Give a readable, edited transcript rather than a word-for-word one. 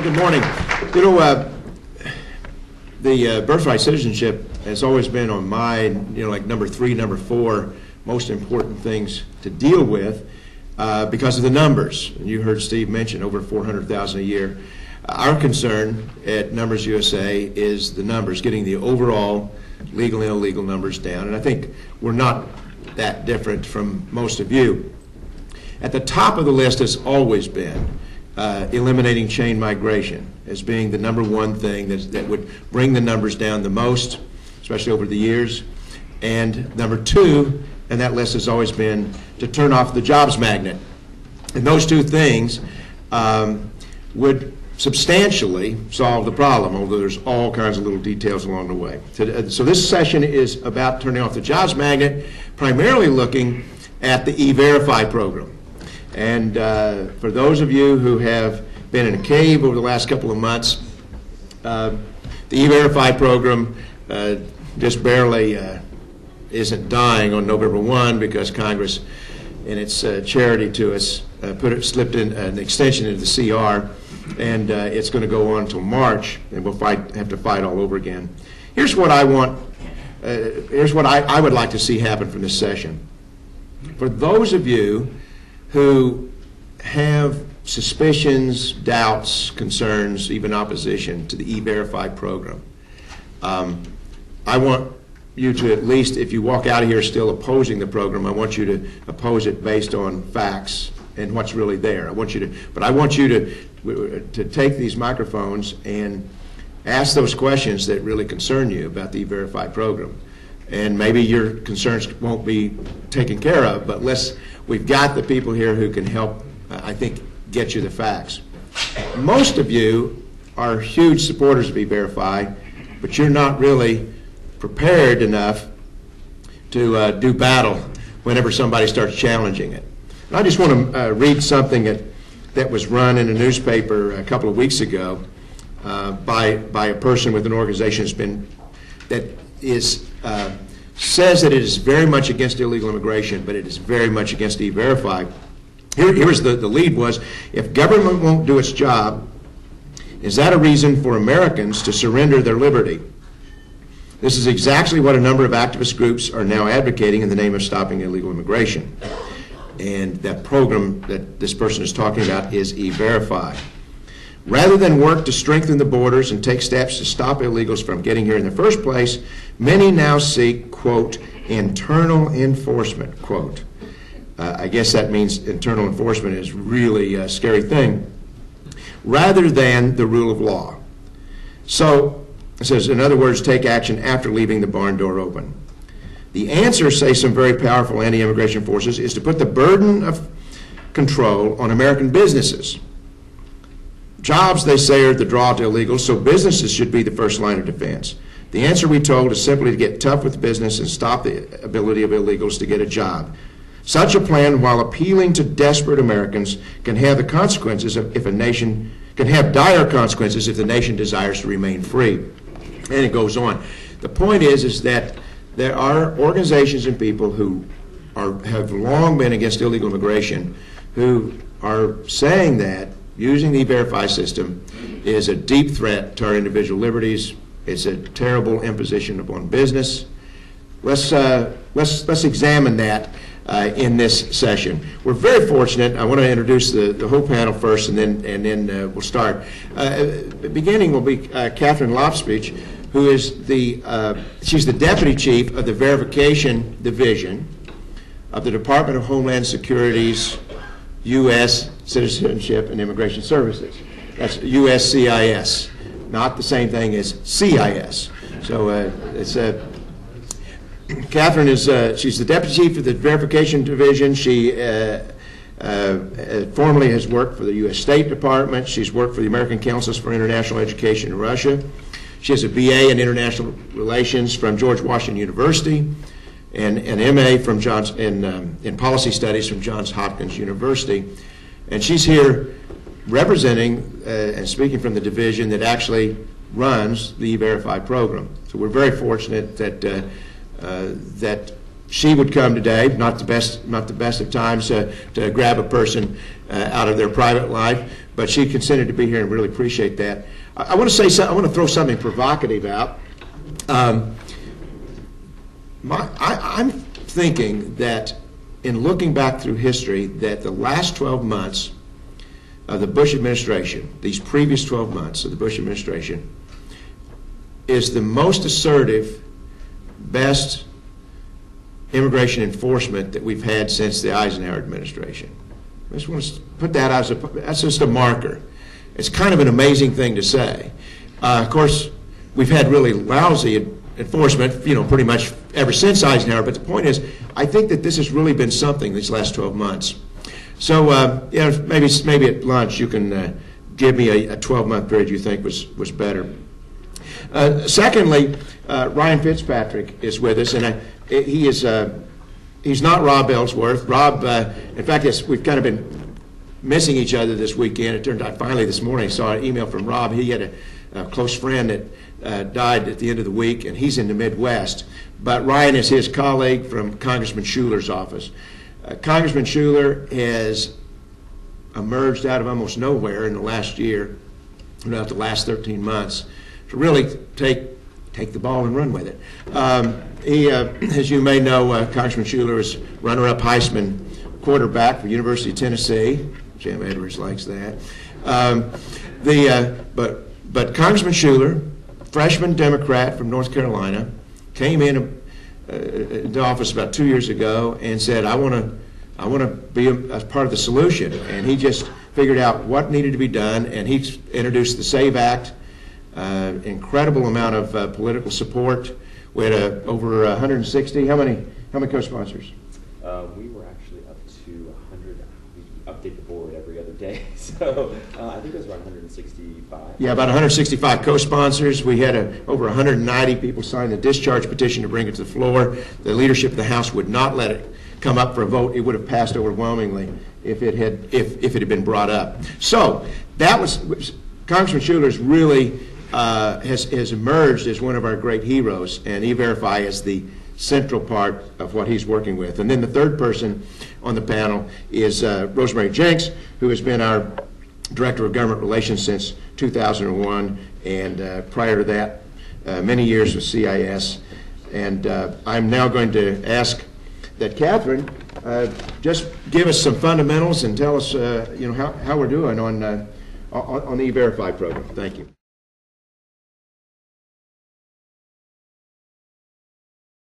Good morning. You know, the birthright citizenship has always been on my, like number 3, number 4 most important things to deal with because of the numbers. And you heard Steve mention over 400,000 a year. Our concern at Numbers USA is the numbers, getting the overall legal and illegal numbers down. And I think we're not that different from most of you. At the top of the list has always been eliminating chain migration as being the number one thing that would bring the numbers down the most, especially over the years. And number 2, and that list has always been to turn off the jobs magnet. And those two things would substantially solve the problem, although there's all kinds of little details along the way. So this session is about turning off the jobs magnet, primarily looking at the E-Verify program. And for those of you who have been in a cave over the last couple of months, the E-Verify program just barely isn't dying on November 1 because Congress, in its charity to us, slipped in an extension into the CR, and it's going to go on until March, and we'll have to fight all over again. Here's what I want. Here's what I would like to see happen from this session. For those of you who have suspicions, doubts, concerns, even opposition to the E-Verify program, I want you to at least, if you walk out of here still opposing the program, I want you to oppose it based on facts and what's really there. I want you to take these microphones and ask those questions that really concern you about the E-Verify program. And maybe your concerns won't be taken care of, but we've got the people here who can help, I think, get you the facts. Most of you are huge supporters of E-Verify, but you're not really prepared enough to do battle whenever somebody starts challenging it. And I just want to read something that was run in a newspaper a couple of weeks ago by a person with an organization says that it is very much against illegal immigration, but it is very much against E-Verify. Here's the lead was, if government won't do its job, is that a reason for Americans to surrender their liberty? This is exactly what a number of activist groups are now advocating in the name of stopping illegal immigration. And that program that this person is talking about is E-Verify. Rather than work to strengthen the borders and take steps to stop illegals from getting here in the first place, many now seek, quote, internal enforcement, quote. I guess that means internal enforcement is really a scary thing, rather than the rule of law. So, it says, in other words, take action after leaving the barn door open. The answer, say some very powerful anti-immigration forces, is to put the burden of control on American businesses. Jobs, they say, are the draw to illegals, so businesses should be the first line of defense. The answer, we told, is simply to get tough with business and stop the ability of illegals to get a job. Such a plan, while appealing to desperate Americans, can have the consequences if a nation can have dire consequences if the nation desires to remain free. And it goes on. The point is that there are organizations and people who have long been against illegal immigration who are saying that using the E-Verify system is a deep threat to our individual liberties. It's a terrible imposition upon business. Let's examine that in this session. We're very fortunate. I want to introduce the whole panel first, and then we'll start. Beginning will be Catherine Lofspeich, who is she's the deputy chief of the Verification Division of the Department of Homeland Security's U.S. Citizenship and Immigration Services. That's USCIS, not the same thing as CIS. So it's Catherine is she's the deputy chief of the Verification Division. She formerly has worked for the U.S. State Department. She's worked for the American Councils for International Education in Russia. She has a BA in International Relations from George Washington University and an MA from in Policy Studies from Johns Hopkins University. And she's here representing and speaking from the division that actually runs the E-Verify program. So we're very fortunate that she would come today, not the best of times to grab a person out of their private life, but she consented to be here and really appreciate that. I want to say something, I want to throw something provocative out. I'm thinking that in looking back through history, that the last 12 months of the Bush administration, these previous 12 months of the Bush administration, is the most assertive, best immigration enforcement that we've had since the Eisenhower administration. I just want to put that as that's just a marker. It's kind of an amazing thing to say. Of course, we've had really lousy enforcement, pretty much ever since Eisenhower, but the point is, I think that this has really been something these last 12 months. So, maybe at lunch you can give me a 12-month period you think was better. Secondly, Ryan Fitzpatrick is with us, and he's not Rob Ellsworth. Rob, in fact, we've kind of been missing each other this weekend. It turned out finally this morning I saw an email from Rob. He had a close friend that died at the end of the week, and he's in the Midwest. But Ryan is his colleague from Congressman Shuler's office. Congressman Shuler has emerged out of almost nowhere in the last year, about the last 13 months, to really take the ball and run with it. He, as you may know, Congressman Shuler is runner-up Heisman quarterback for University of Tennessee. Jim Edwards likes that. But Congressman Shuler, freshman Democrat from North Carolina, came in the office about 2 years ago and said, I want to be a part of the solution. And he just figured out what needed to be done, and he introduced the SAVE Act, incredible amount of political support. We had over 160. How many co-sponsors? We were actually up to 100. We update the board every other day, so I think it was around 165. Yeah, about 165 co-sponsors. We had over 190 people sign the discharge petition to bring it to the floor. The leadership of the House would not let it come up for a vote. It would have passed overwhelmingly if it had been brought up. So that was Congressman Shuler's really has emerged as one of our great heroes, and E-Verify is the central part of what he's working with. And then the third person on the panel is Rosemary Jenks, who has been our Director of Government Relations since 2001, and prior to that, many years with CIS. And I'm now going to ask that Catherine just give us some fundamentals and tell us, how we're doing on the E-Verify program. Thank you.